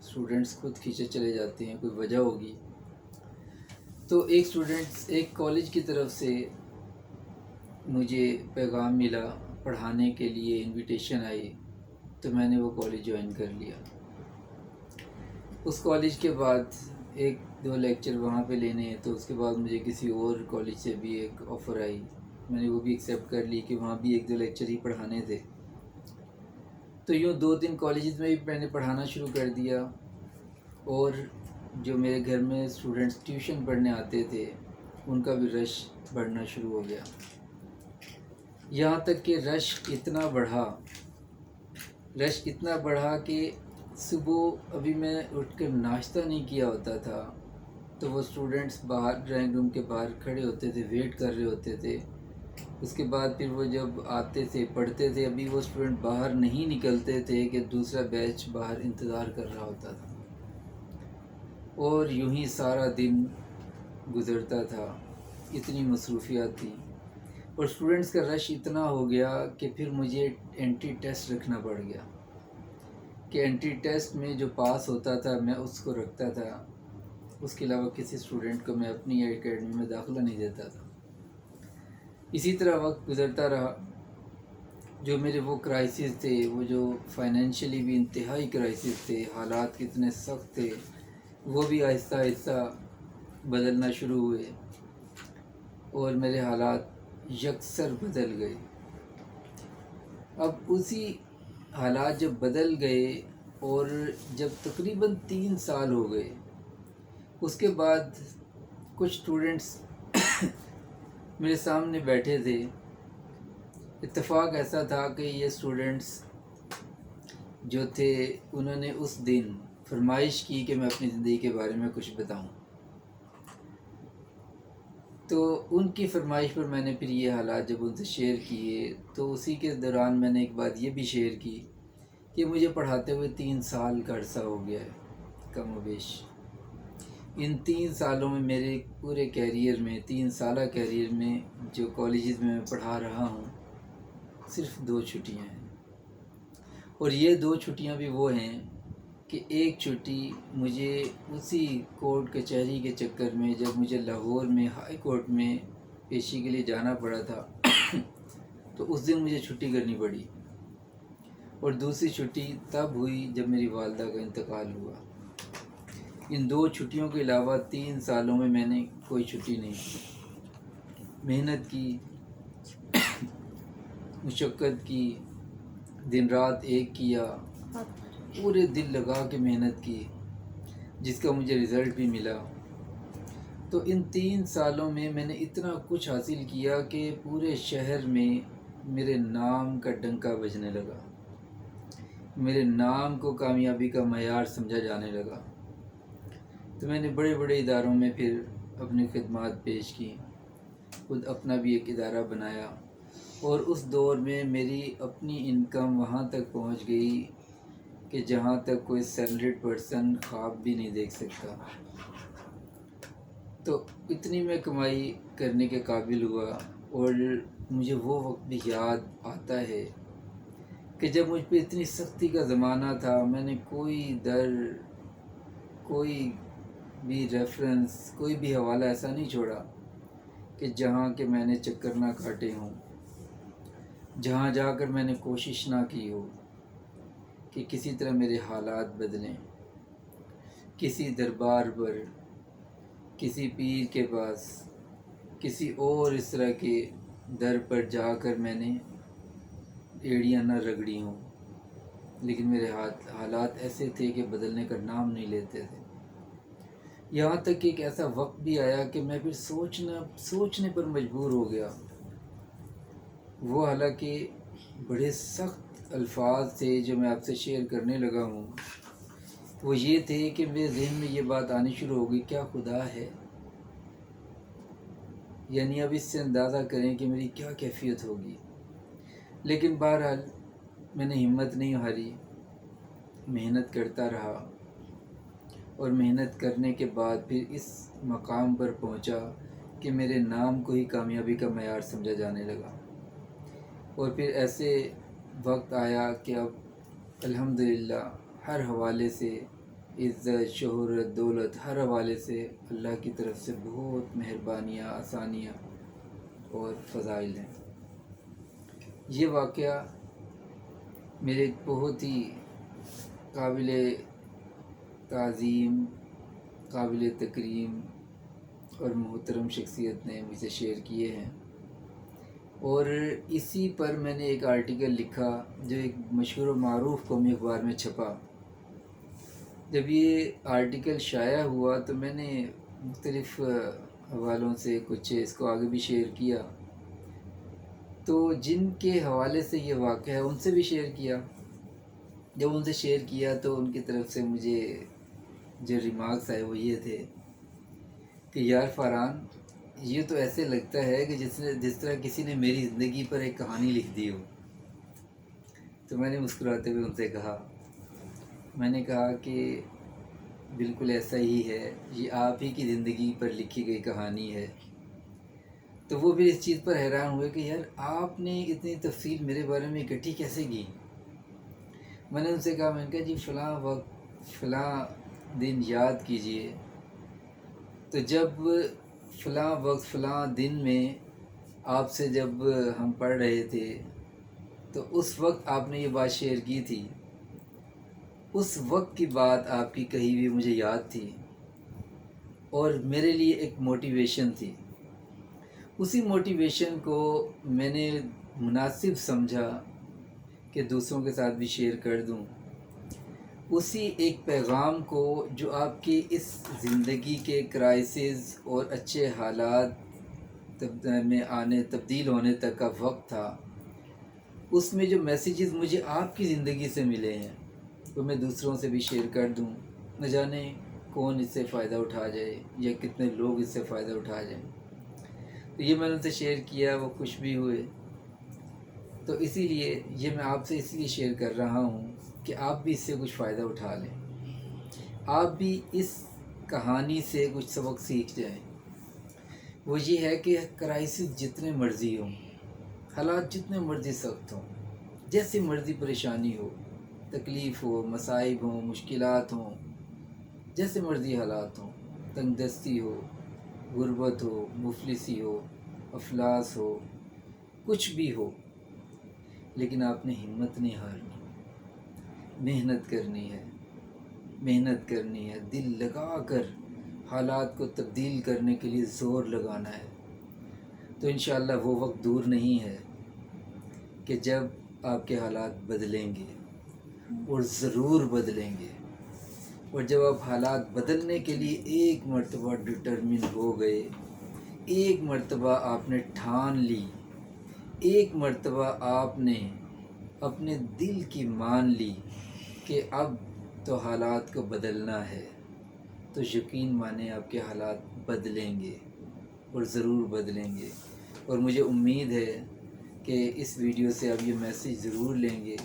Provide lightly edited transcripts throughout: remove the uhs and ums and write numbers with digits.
Students خود کھینچے چلے جاتے ہیں، کوئی وجہ ہوگی۔ تو ایک کالج کی طرف سے مجھے پیغام ملا، پڑھانے کے لیے انویٹیشن آئی، تو میں نے وہ کالج جوائن کر لیا۔ اس کالج کے بعد 1-2 لیکچر وہاں پہ لینے ہیں، تو اس کے بعد مجھے کسی اور کالج سے بھی ایک آفر آئی، میں نے وہ بھی ایکسیپٹ کر لی کہ وہاں بھی 1-2 لیکچر ہی پڑھانے تھے۔ تو یوں 2-3 کالجز میں بھی میں نے پڑھانا شروع کر دیا، اور جو میرے گھر میں اسٹوڈنٹس ٹیوشن پڑھنے آتے تھے ان کا بھی رش بڑھنا شروع ہو گیا، یہاں تک کہ رش اتنا بڑھا کہ صبح ابھی میں اٹھ کر ناشتہ نہیں کیا ہوتا تھا تو وہ اسٹوڈنٹس باہر ڈرائنگ روم کے باہر کھڑے ہوتے تھے، ویٹ کر رہے ہوتے تھے۔ اس کے بعد پھر وہ جب آتے تھے پڑھتے تھے، ابھی وہ اسٹوڈنٹ باہر نہیں نکلتے تھے کہ دوسرا بیچ باہر انتظار کر رہا ہوتا تھا، اور یوں ہی سارا دن گزرتا تھا، اتنی مصروفیات تھی۔ اور اسٹوڈنٹس کا رش اتنا ہو گیا کہ پھر مجھے انٹری ٹیسٹ رکھنا پڑ گیا، کہ انٹری ٹیسٹ میں جو پاس ہوتا تھا میں اس کو رکھتا تھا، اس کے علاوہ کسی اسٹوڈنٹ کو میں اپنی اکیڈمی میں داخلہ نہیں دیتا تھا۔ اسی طرح وقت گزرتا رہا، جو میرے وہ کرائسس تھے، وہ جو فائنینشلی بھی انتہائی کرائسس تھے، حالات کتنے سخت تھے، وہ بھی آہستہ آہستہ بدلنا شروع ہوئے، اور میرے حالات یکسر بدل گئے۔ اب اسی حالات جب بدل گئے اور جب تقریباً 3 سال ہو گئے، اس کے بعد کچھ اسٹوڈنٹس میرے سامنے بیٹھے تھے۔ اتفاق ایسا تھا کہ یہ اسٹوڈنٹس جو تھے انہوں نے اس دن فرمائش کی کہ میں اپنی زندگی کے بارے میں کچھ بتاؤں، تو ان کی فرمائش پر میں نے پھر یہ حالات جب ان سے شیئر کیے، تو اسی کے دوران میں نے ایک بات یہ بھی شیئر کی کہ مجھے پڑھاتے ہوئے 3 سال کا عرصہ ہو گیا ہے کم و بیش۔ ان 3 سالوں میں میرے پورے کیریئر میں، 3 سالہ کیریئر میں جو کالجز میں پڑھا رہا ہوں، صرف 2 چھٹیاں ہیں، اور یہ 2 چھٹیاں بھی وہ ہیں کہ ایک چھٹی مجھے اسی کورٹ کچہری کے چکر میں جب مجھے لاہور میں ہائی کورٹ میں پیشی کے لیے جانا پڑا تھا تو اس دن مجھے چھٹی کرنی پڑی، اور دوسری چھٹی تب ہوئی جب میری والدہ کا انتقال ہوا۔ ان 2 چھٹیوں کے علاوہ 3 سالوں میں میں نے کوئی چھٹی نہیں کی، محنت کی، مشقت کی، دن رات ایک کیا، پورے دل لگا کے محنت کی، جس کا مجھے رزلٹ بھی ملا۔ تو ان 3 سالوں میں میں نے اتنا کچھ حاصل کیا کہ پورے شہر میں میرے نام کا ڈنکا بجنے لگا، میرے نام کو کامیابی کا معیار سمجھا جانے لگا۔ تو میں نے بڑے بڑے اداروں میں پھر اپنی خدمات پیش کی، خود اپنا بھی ایک ادارہ بنایا، اور اس دور میں میری اپنی انکم وہاں تک پہنچ گئی کہ جہاں تک کوئی سیلریڈ پرسن خواب بھی نہیں دیکھ سکتا۔ تو اتنی میں کمائی کرنے کے قابل ہوا، اور مجھے وہ وقت بھی یاد آتا ہے کہ جب مجھ پہ اتنی سختی کا زمانہ تھا، میں نے کوئی بھی ریفرنس، کوئی بھی حوالہ ایسا نہیں چھوڑا کہ جہاں کہ میں نے چکر نہ کاٹے ہوں، جہاں جا کر میں نے کوشش نہ کی ہو کہ کسی طرح میرے حالات بدلیں، کسی دربار پر، کسی پیر کے پاس، کسی اور اس طرح کے در پر جا کر میں نے ایڑیاں نہ رگڑی ہوں، لیکن میرے حالات ایسے تھے کہ بدلنے کا نام نہیں لیتے تھے۔ یہاں تک کہ ایک ایسا وقت بھی آیا کہ میں پھر سوچنے پر مجبور ہو گیا، وہ حالانکہ بڑے سخت الفاظ تھے جو میں آپ سے شیئر کرنے لگا ہوں، وہ یہ تھے کہ میرے ذہن میں یہ بات آنی شروع ہو گئی، کیا خدا ہے؟ یعنی اب اس سے اندازہ کریں کہ میری کیا کیفیت ہوگی۔ لیکن بہرحال میں نے ہمت نہیں ہاری، محنت کرتا رہا، اور محنت کرنے کے بعد پھر اس مقام پر پہنچا کہ میرے نام کو ہی کامیابی کا معیار سمجھا جانے لگا۔ اور پھر ایسے وقت آیا کہ اب الحمدللہ ہر حوالے سے عزت، شہرت، دولت، ہر حوالے سے اللہ کی طرف سے بہت مہربانیاں، آسانیاں اور فضائل ہیں۔ یہ واقعہ میرے ایک بہت ہی قابل تعظیم، قابل تکریم اور محترم شخصیت نے مجھ سے شیئر کیے ہیں، اور اسی پر میں نے ایک آرٹیکل لکھا جو ایک مشہور و معروف قومی اخبار میں چھپا۔ جب یہ آرٹیکل شائع ہوا تو میں نے مختلف حوالوں سے کچھ اس کو آگے بھی شیئر کیا، تو جن کے حوالے سے یہ واقعہ ہے ان سے بھی شیئر کیا۔ جب ان سے شیئر کیا تو ان کی طرف سے مجھے جو ریمارکس آئے وہ یہ تھے کہ یار فاران، یہ تو ایسے لگتا ہے کہ جس طرح کسی نے میری زندگی پر ایک کہانی لکھ دی ہو۔ تو میں نے مسکراتے ہوئے ان سے کہا، میں نے کہا کہ بالکل ایسا ہی ہے، یہ آپ ہی کی زندگی پر لکھی گئی کہانی ہے۔ تو وہ بھی اس چیز پر حیران ہوئے کہ یار آپ نے اتنی تفصیل میرے بارے میں اکٹھی کیسے کی۔ میں نے ان سے کہا، میں نے کہا جی فلاں وقت فلاں دن یاد کیجئے، تو جب فلاں وقت فلاں دن میں آپ سے جب ہم پڑھ رہے تھے تو اس وقت آپ نے یہ بات شیئر کی تھی، اس وقت کی بات آپ کی کہی ہوئی مجھے یاد تھی اور میرے لیے ایک موٹیویشن تھی۔ اسی موٹیویشن کو میں نے مناسب سمجھا کہ دوسروں کے ساتھ بھی شیئر کر دوں، اسی ایک پیغام کو جو آپ کی اس زندگی کے کرائسس اور اچھے حالات میں تبدیل ہونے تک کا وقت تھا، اس میں جو میسیجز مجھے آپ کی زندگی سے ملے ہیں وہ میں دوسروں سے بھی شیئر کر دوں، نہ جانے کون اس سے فائدہ اٹھا جائے یا کتنے لوگ اس سے فائدہ اٹھا جائیں۔ تو یہ میں نے ان سے شیئر کیا، وہ خوش بھی ہوئے۔ تو اسی لیے یہ میں آپ سے اس لیے شیئر کر رہا ہوں کہ آپ بھی اس سے کچھ فائدہ اٹھا لیں، آپ بھی اس کہانی سے کچھ سبق سیکھ جائیں۔ وہ یہ ہے کہ کرائسس جتنے مرضی ہوں، حالات جتنے مرضی سخت ہوں، جیسی مرضی پریشانی ہو، تکلیف ہو، مصائب ہوں، مشکلات ہوں، جیسے مرضی حالات ہوں، تنگ دستی ہو، غربت ہو، مفلسی ہو، افلاس ہو، کچھ بھی ہو، لیکن آپ نے ہمت نہیں ہارنی، محنت کرنی ہے، محنت کرنی ہے، دل لگا کر حالات کو تبدیل کرنے کے لیے زور لگانا ہے۔ تو انشاءاللہ وہ وقت دور نہیں ہے کہ جب آپ کے حالات بدلیں گے، اور ضرور بدلیں گے۔ اور جب آپ حالات بدلنے کے لیے ایک مرتبہ ڈٹرمن ہو گئے، ایک مرتبہ آپ نے ٹھان لی، ایک مرتبہ آپ نے اپنے دل کی مان لی کہ اب تو حالات کو بدلنا ہے، تو یقین مانیں آپ کے حالات بدلیں گے اور ضرور بدلیں گے۔ اور مجھے امید ہے کہ اس ویڈیو سے آپ یہ میسیج ضرور لیں گے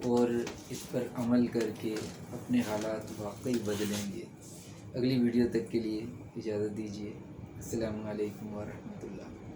اور اس پر عمل کر کے اپنے حالات واقعی بدلیں گے۔ اگلی ویڈیو تک کے لیے اجازت دیجیے۔ السلام علیکم ورحمۃ اللہ۔